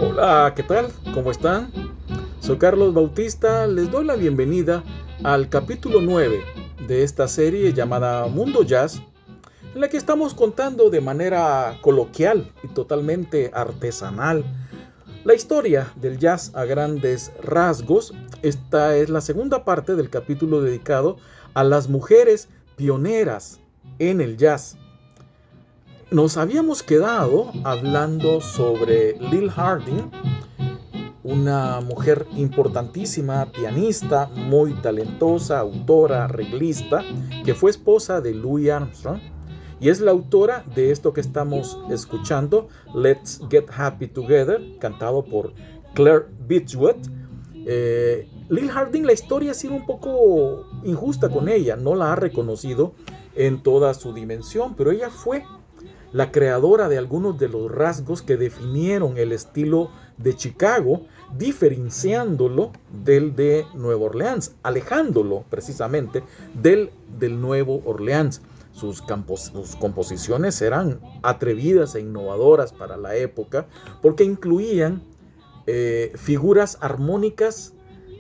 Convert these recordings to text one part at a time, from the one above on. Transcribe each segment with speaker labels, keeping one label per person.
Speaker 1: Hola, ¿qué tal? ¿Cómo están? Soy Carlos Bautista, les doy la bienvenida al capítulo 9 de esta serie llamada Mundo Jazz, en la que estamos contando de manera coloquial y totalmente artesanal la historia del jazz a grandes rasgos. Esta es la segunda parte del capítulo dedicado a las mujeres pioneras en el jazz. Nos habíamos quedado hablando sobre Lil Harding, una mujer importantísima, pianista, muy talentosa, autora, arreglista, que fue esposa de Louis Armstrong y es la autora de esto que estamos escuchando, Let's Get Happy Together, cantado por Claire Beechwood. Lil Harding, la historia ha sido un poco injusta con ella, no la ha reconocido en toda su dimensión, pero ella fue la creadora de algunos de los rasgos que definieron el estilo de Chicago, diferenciándolo del de Nueva Orleans, alejándolo precisamente del Nuevo Orleans. Sus composiciones eran atrevidas e innovadoras para la época porque incluían figuras armónicas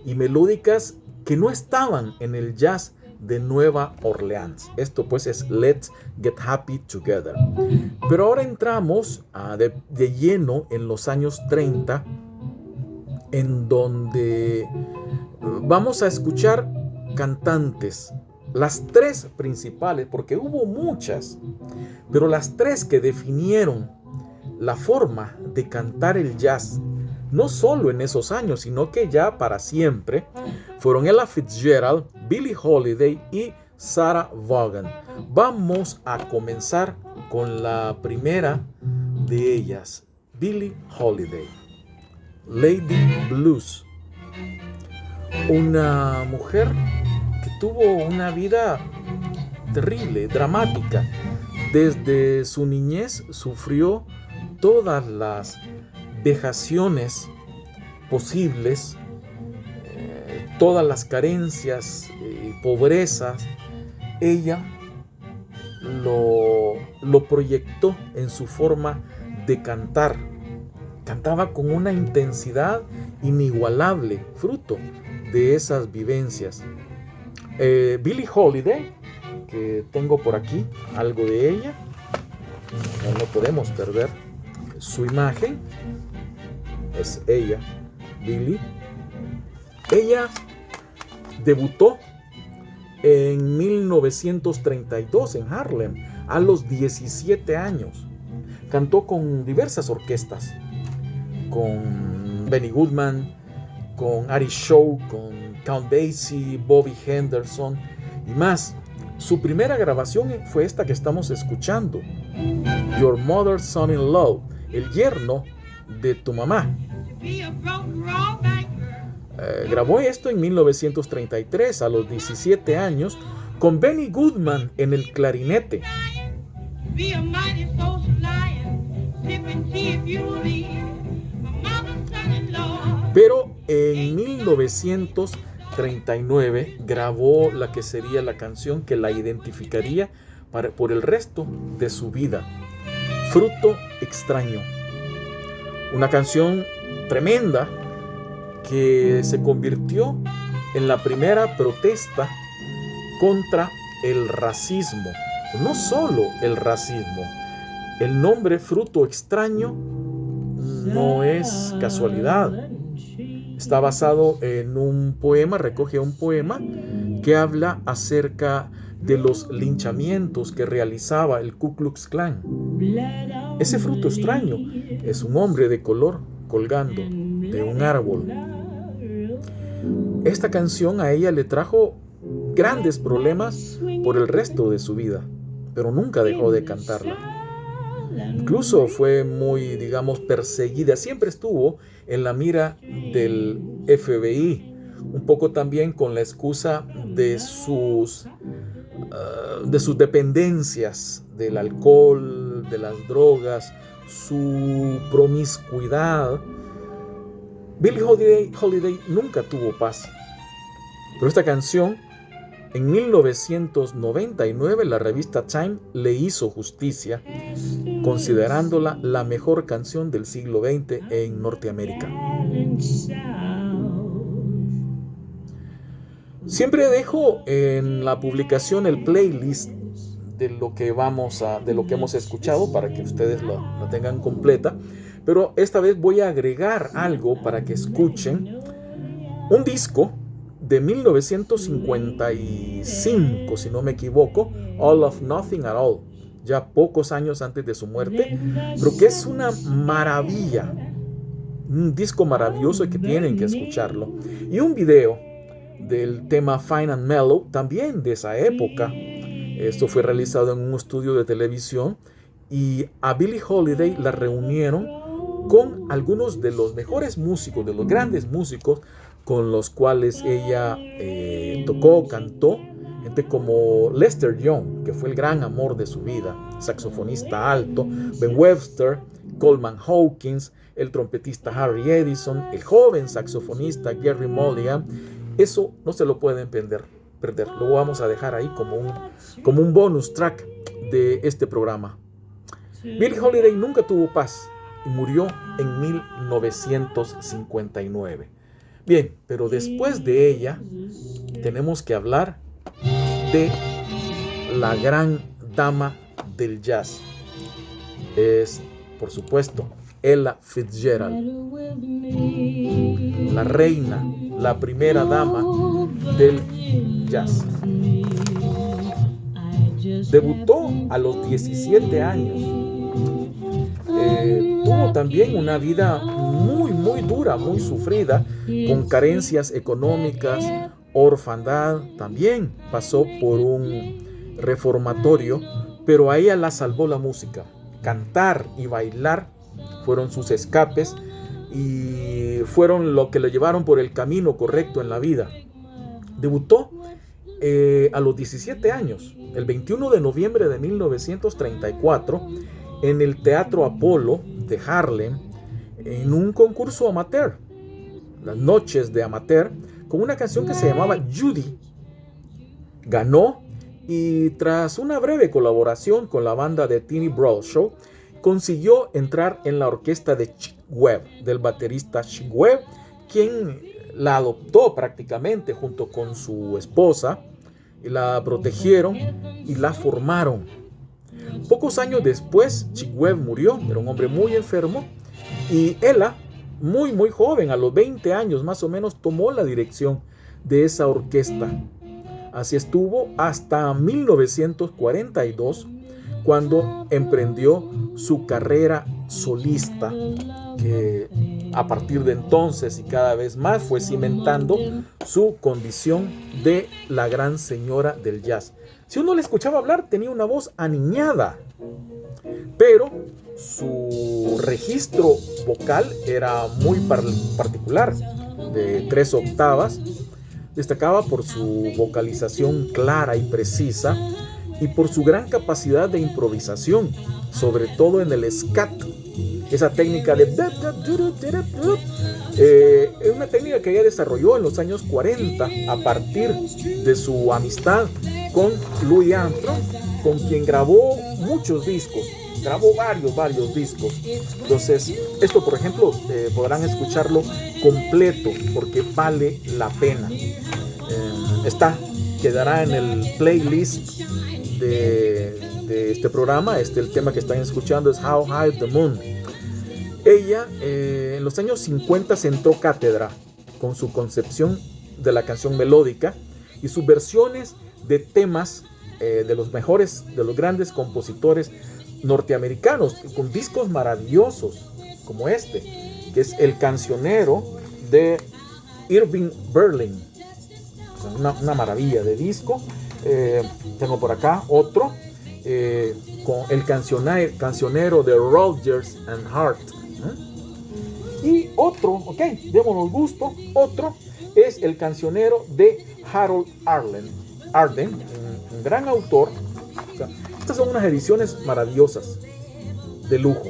Speaker 1: y melódicas que no estaban en el jazz de Nueva Orleans. Esto pues es Let's Get Happy Together. Pero ahora entramos de lleno en los años 30, en donde vamos a escuchar cantantes, las tres principales, porque hubo muchas, pero las tres que definieron la forma de cantar el jazz, no solo en esos años, sino que ya para siempre, fueron Ella Fitzgerald, Billie Holiday y Sarah Vaughan. Vamos a comenzar con la primera de ellas, Billie Holiday, Lady Blues. Una mujer que tuvo una vida terrible, dramática. Desde su niñez sufrió todas las vejaciones posibles, todas las carencias y pobrezas. Ella lo proyectó en su forma de cantar. Cantaba con una intensidad inigualable, fruto de esas vivencias. Billie Holiday, que tengo por aquí algo de ella, no podemos perder su imagen. Es ella, Billie. Ella debutó en 1932 en Harlem a los 17 años. Cantó con diversas orquestas, con Benny Goodman, con Artie Shaw, con Count Basie, Bobby Henderson y más. Su primera grabación fue esta que estamos escuchando, Your Mother's Son-in-Law, el yerno de tu mamá. Grabó esto en 1933 a los 17 años con Benny Goodman en el clarinete. Pero en 1939 grabó la que sería la canción que la identificaría por el resto de su vida, Fruto Extraño. Una canción tremenda que se convirtió en la primera protesta contra el racismo. No solo el racismo. El nombre Fruto Extraño no es casualidad. Está basado en un poema, recoge un poema que habla acerca de los linchamientos que realizaba el Ku Klux Klan. Ese fruto extraño es un hombre de color colgando de un árbol. Esta canción a ella le trajo grandes problemas por el resto de su vida, pero nunca dejó de cantarla. Incluso fue muy, perseguida. Siempre estuvo en la mira del FBI, un poco también con la excusa de sus dependencias, del alcohol, de las drogas, su promiscuidad. Billie Holiday nunca tuvo paz. Pero esta canción En 1999 la revista Time le hizo justicia, considerándola la mejor canción del siglo XX en Norteamérica. Siempre dejo en la publicación el playlist de lo que hemos escuchado para que ustedes la tengan completa, pero esta vez voy a agregar algo para que escuchen un disco de 1955, si no me equivoco, All of Nothing at All, ya pocos años antes de su muerte, pero que es una maravilla, un disco maravilloso que tienen que escucharlo, y un video del tema Fine and Mellow, también de esa época. Esto fue realizado en un estudio de televisión y a Billie Holiday la reunieron con algunos de los mejores músicos, de los grandes músicos con los cuales ella tocó, cantó, gente como Lester Young, que fue el gran amor de su vida, saxofonista alto, Ben Webster, Coleman Hawkins, el trompetista Harry Edison, el joven saxofonista Gerry Mulligan. Eso no se lo pueden perder. Lo vamos a dejar ahí como un bonus track de este programa. Billie Holiday nunca tuvo paz y murió en 1959. Bien, pero después de ella tenemos que hablar de la gran dama del jazz. Es, por supuesto, Ella Fitzgerald, la reina, la primera dama del jazz. Debutó a los 17 años. Tuvo también una vida muy dura, muy sufrida, con carencias económicas, orfandad. También pasó por un reformatorio, pero a ella la salvó la música. Cantar y bailar fueron sus escapes y fueron lo que le llevaron por el camino correcto en la vida. Debutó a los 17 años, el 21 de noviembre de 1934, en el Teatro Apolo de Harlem, en un concurso amateur, las noches de amateur, con una canción que se llamaba Judy. Ganó y tras una breve colaboración con la banda de Tiny Bradshaw, consiguió entrar en la orquesta de Chick Webb, del baterista Chick Webb, quien la adoptó prácticamente junto con su esposa, y la protegieron y la formaron. Pocos años después, Chick Webb murió, era un hombre muy enfermo, y ella, muy joven, a los 20 años más o menos, tomó la dirección de esa orquesta. Así estuvo hasta 1942, cuando emprendió su carrera solista, que a partir de entonces y cada vez más fue cimentando su condición de la gran señora del jazz. Si uno le escuchaba hablar, tenía una voz aniñada, pero su registro vocal era muy particular, de 3 octavas. Destacaba por su vocalización clara y precisa y por su gran capacidad de improvisación, sobre todo en el scat. Esa técnica de... es una técnica que ella desarrolló en los años 40 a partir de su amistad con Louis Armstrong, con quien grabó muchos discos. Grabó varios discos. Entonces, esto, por ejemplo, podrán escucharlo completo porque vale la pena. Quedará en el playlist de este programa. El tema que están escuchando es How High the Moon. Ella en los años 50 sentó cátedra con su concepción de la canción melódica y sus versiones de temas de los mejores, de los grandes compositores norteamericanos, con discos maravillosos como este, que es El Cancionero de Irving Berlin. Una maravilla de disco. Tengo por acá otro con El Cancionero de Rodgers and Hart. Y otro, démonos gusto, otro es El Cancionero de Harold Arden, un gran autor. Estas son unas ediciones maravillosas, de lujo.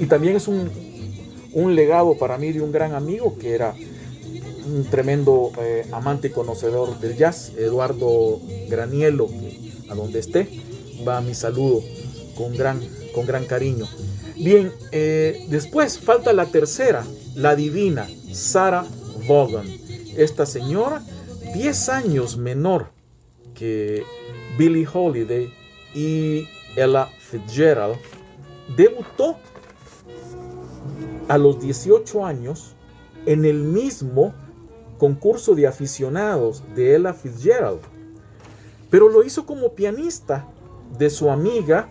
Speaker 1: Y también es un legado para mí de un gran amigo que era un tremendo amante y conocedor del jazz, Eduardo Granielo, que a donde esté va mi saludo con gran cariño. Bien, después falta la tercera, la divina Sarah Vaughan. Esta señora, 10 años menor que Billie Holiday y Ella Fitzgerald, debutó a los 18 años en el mismo concurso de aficionados de Ella Fitzgerald, pero lo hizo como pianista de su amiga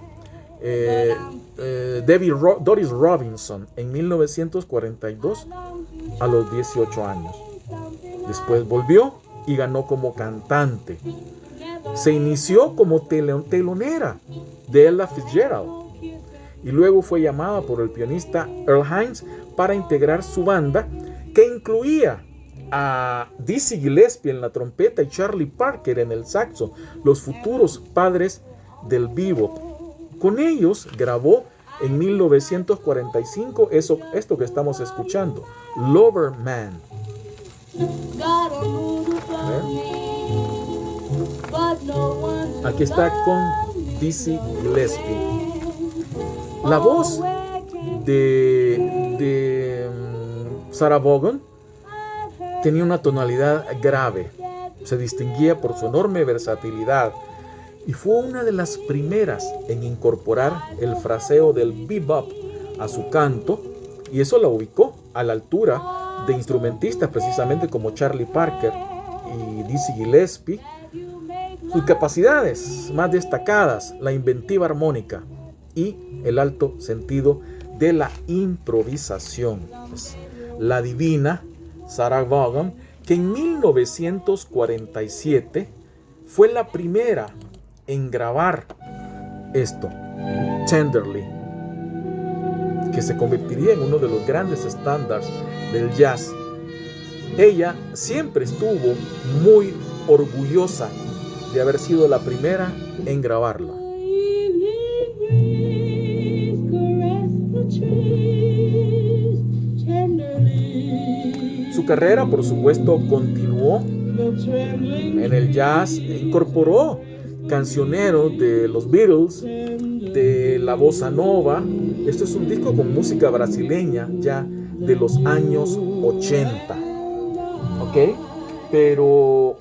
Speaker 1: Doris Robinson en 1942 a los 18 años. Después volvió y ganó como cantante. Se inició como telonera de Ella Fitzgerald y luego fue llamada por el pianista Earl Hines para integrar su banda, que incluía a Dizzy Gillespie en la trompeta y Charlie Parker en el saxo, los futuros padres del bebop. Con ellos grabó en 1945 esto que estamos escuchando, Lover Man. Aquí está con Dizzy Gillespie. La voz de Sarah Vaughan tenía una tonalidad grave, se distinguía por su enorme versatilidad y fue una de las primeras en incorporar el fraseo del bebop a su canto, y eso la ubicó a la altura de instrumentistas precisamente como Charlie Parker y Dizzy Gillespie. Sus capacidades más destacadas, la inventiva armónica y el alto sentido de la improvisación. Pues, la divina Sarah Vaughan, que en 1947 fue la primera en grabar esto, Tenderly, que se convertiría en uno de los grandes estándares del jazz. Ella siempre estuvo muy orgullosa de haber sido la primera en grabarla. Su carrera, por supuesto, continuó en el jazz e incorporó cancioneros de los Beatles, de la bossa nova. Esto es un disco con música brasileña ya de los años 80. ¿Ok? Pero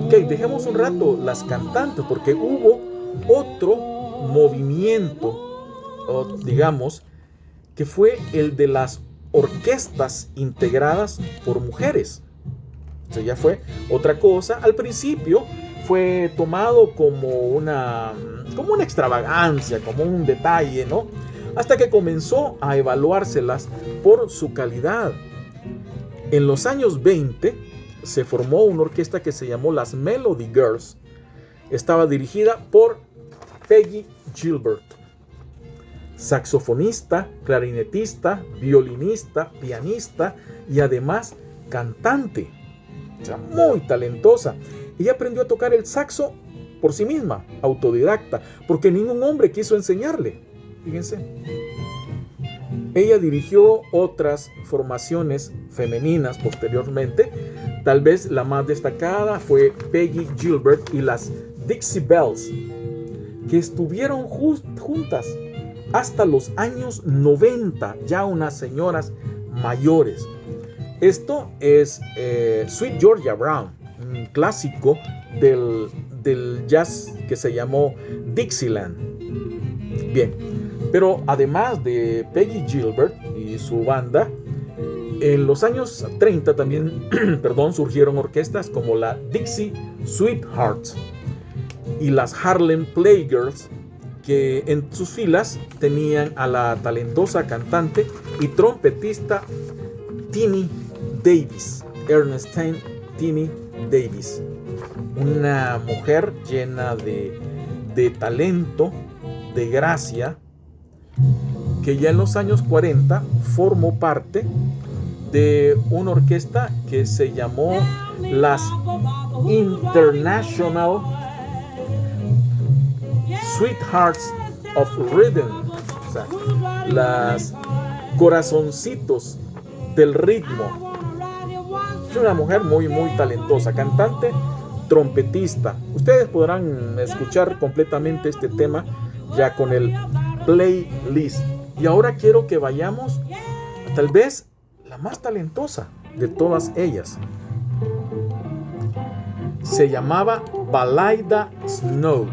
Speaker 1: dejemos un rato las cantantes, porque hubo otro movimiento, digamos, que fue el de las orquestas integradas por mujeres. O sea, ya fue otra cosa. Al principio fue tomado como una extravagancia, como un detalle, ¿no? Hasta que comenzó a evaluárselas por su calidad. En los años 20 se formó una orquesta que se llamó las Melody Girls. Estaba dirigida por Peggy Gilbert, saxofonista, clarinetista, violinista, pianista y además cantante. O sea, muy talentosa. Ella aprendió a tocar el saxo por sí misma, autodidacta, porque ningún hombre quiso enseñarle. Fíjense. Ella dirigió otras formaciones femeninas posteriormente. Tal vez la más destacada fue Peggy Gilbert y las Dixie Bells, que estuvieron juntas hasta los años 90, ya unas señoras mayores. Esto es Sweet Georgia Brown, un clásico del jazz que se llamó Dixieland. Bien, pero además de Peggy Gilbert y su banda, en los años 30 también surgieron orquestas como la Dixie Sweethearts y las Harlem Playgirls, que en sus filas tenían a la talentosa cantante y trompetista Tini Davis, Ernestine Tini Davis, una mujer llena de talento, de gracia, que ya en los años 40 formó parte de una orquesta que se llamó las International Sweethearts of Rhythm, o sea, las corazoncitos del ritmo. Es una mujer muy talentosa, cantante, trompetista. Ustedes podrán escuchar completamente este tema ya con el playlist. Y ahora quiero que vayamos a tal vez la más talentosa de todas ellas. Se llamaba Balaida Snow.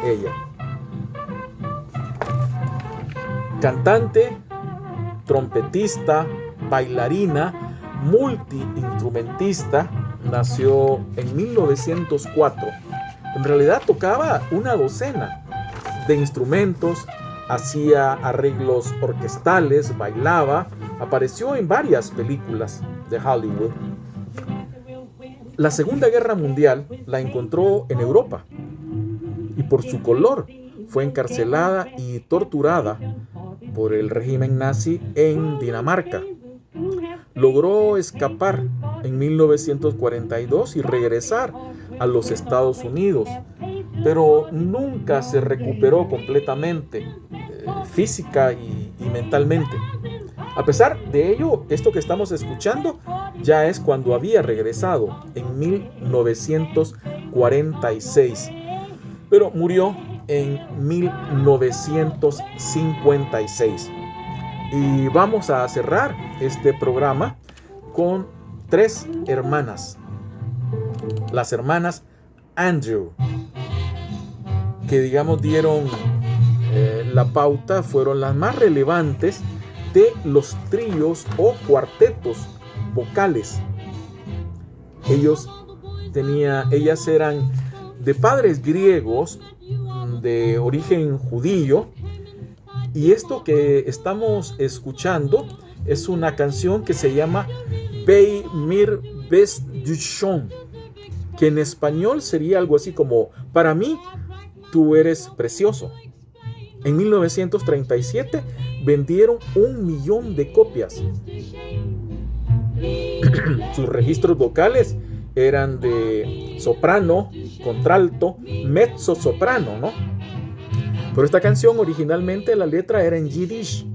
Speaker 1: Ella. Cantante, trompetista, bailarina, multiinstrumentista, nació en 1904. En realidad tocaba una docena de instrumentos, hacía arreglos orquestales, bailaba, apareció en varias películas de Hollywood. La Segunda Guerra Mundial la encontró en Europa y por su color fue encarcelada y torturada por el régimen nazi en Dinamarca. Logró escapar en 1942 y regresar a los Estados Unidos, pero nunca se recuperó completamente, física y mentalmente. A pesar de ello, esto que estamos escuchando ya es cuando había regresado en 1946, pero murió en 1956. Y vamos a cerrar este programa con 3 hermanas, las hermanas Andrew, que digamos dieron la pauta, fueron las más relevantes de los tríos o cuartetos vocales. Ellas eran de padres griegos, de origen judío, y esto que estamos escuchando es una canción que se llama Bei mir bist du schon, que en español sería algo así como para mí tú eres precioso. En 1937 vendieron 1 millón de copias. Sus registros vocales eran de soprano, contralto, mezzo soprano, ¿no? Pero esta canción originalmente la letra era en yiddish,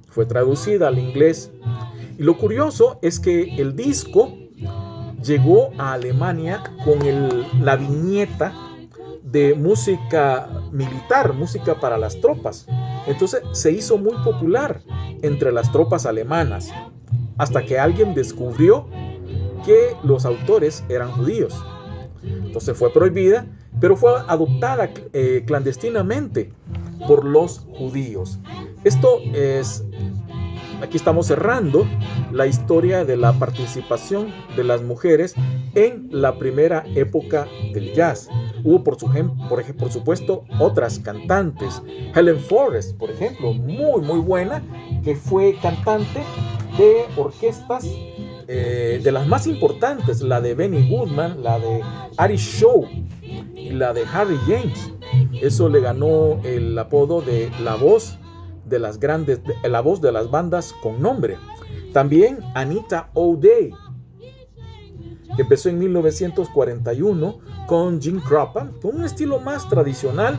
Speaker 1: fue traducida al inglés. Y lo curioso es que el disco llegó a Alemania con la viñeta de música militar, música para las tropas. Entonces se hizo muy popular entre las tropas alemanas, hasta que alguien descubrió que los autores eran judíos. Entonces fue prohibida, pero fue adoptada clandestinamente por los judíos. Aquí estamos cerrando la historia de la participación de las mujeres en la primera época del jazz. Hubo, por supuesto, otras cantantes. Helen Forrest, por ejemplo, muy buena, que fue cantante de orquestas de las más importantes, la de Benny Goodman, la de Artie Shaw y la de Harry James. Eso le ganó el apodo de la voz de las bandas con nombre. También Anita O'Day, que empezó en 1941 con Jim Cropper, con un estilo más tradicional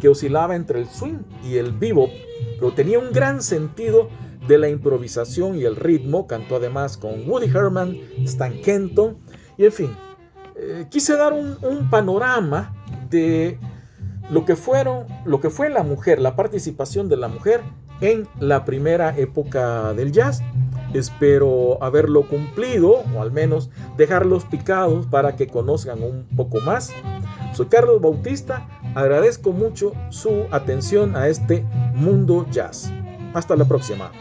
Speaker 1: que oscilaba entre el swing y el bebop, pero tenía un gran sentido de la improvisación y el ritmo. Cantó además con Woody Herman, Stan Kenton, y en fin, quise dar un panorama de lo que fue la mujer, la participación de la mujer en la primera época del jazz. Espero haberlo cumplido, o al menos dejarlos picados para que conozcan un poco más. Soy Carlos Bautista, agradezco mucho su atención a este Mundo Jazz. Hasta la próxima.